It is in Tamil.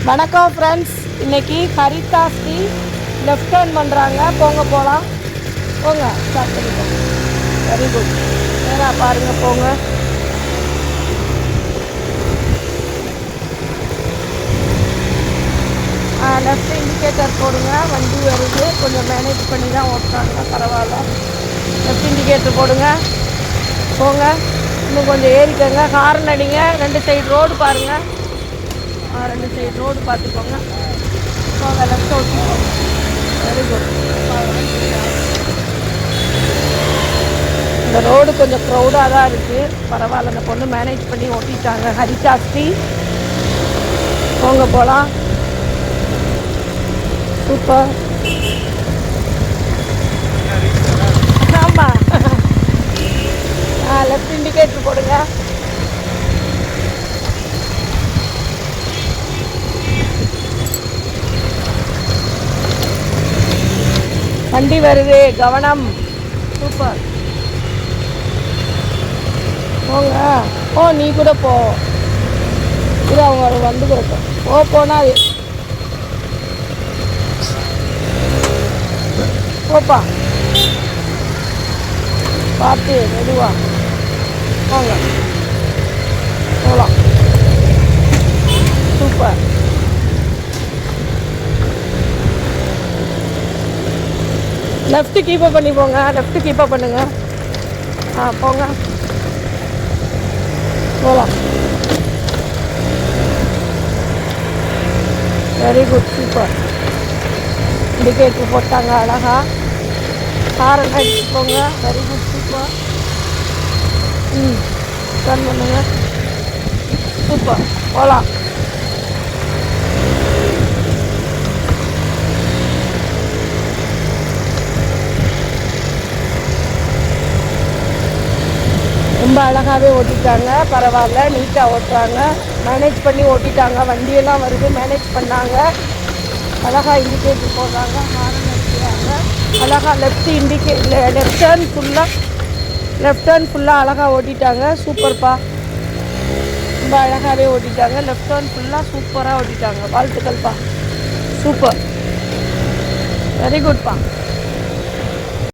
வணக்கம் ஃப்ரெண்ட்ஸ், இன்னைக்கு ஹரிதா ஸ்ரீ லெஃப்ட் டர்ன் பண்ணுறாங்க. போங்க போகலாம், போங்க ஸ்டார்ட் பண்ணிக்கோங்க. வெரி குட், நேராக பாருங்கள், போங்க. லெஃப்ட் இண்டிகேட்டர் போடுங்க. வண்டி வருது, கொஞ்சம் மேனேஜ் பண்ணி தான் ஓட்டுறாங்க, பரவாயில்ல. லெஃப்ட் இண்டிகேட்டர் போடுங்க, போங்க. இன்னும் கொஞ்சம் ஏறிக்கங்க, ஹார்ன் அடிங்க. 2 சைடு ரோடு பாருங்கள், 2 சைடு ரோடு பார்த்துக்கோங்க. போங்க, லெஃப்ட் ஓட்டிக்கோங்க. Very good. இந்த ரோடு கொஞ்சம் க்ரௌடாக தான் இருக்குது, பரவாயில்ல. அந்த பொண்ணு மேனேஜ் பண்ணி ஓட்டிட்டாங்க. ஹரிதா ஸ்ரீ, போங்க போகலாம். சூப்பர். ஆமாம், லெஃப்ட் இண்டிகேட்டர் போடுங்க. வண்டி வருது, கவனம். சூப்பர், போங்க. நீ கூட போ, இது அவங்க வந்து கொடுக்கும். போனால் போப்பா, பார்த்து மெதுவா போங்க, போகலாம். சூப்பர். லெஃப்ட்டு கீப்பப் பண்ணி போங்க, லெஃப்ட்டு கீப்பப் பண்ணுங்க. போங்க, போகலாம். Very good, super. இண்டிகேட்டர் போட்டாங்க அழகா. ஹாரன் அடிச்சு போங்க. Very good, super. டர்ன் பண்ணுங்க. சூப்பர், போகலாம். ரொம்ப அழகாகவே ஓட்டிட்டாங்க, பரவாயில்ல. நீட்டாக ஓட்டுறாங்க, மேனேஜ் பண்ணி ஓட்டிட்டாங்க. வண்டியெல்லாம் வருது, மேனேஜ் பண்ணாங்க. அழகாக இண்டிகேட்டர் போடுறாங்க, ஹாரன் அடிக்கிறாங்க. அழகாக லெஃப்ட் டர்ன் ஃபுல்லாக அழகாக ஓட்டிட்டாங்க. சூப்பர்ப்பா, ரொம்ப அழகாகவே ஓட்டிட்டாங்க. லெஃப்ட் டர்ன் ஃபுல்லாக சூப்பராக ஓட்டிட்டாங்க. வாழ்த்துக்கள்ப்பா, சூப்பர், வெரி குட்ப்பா.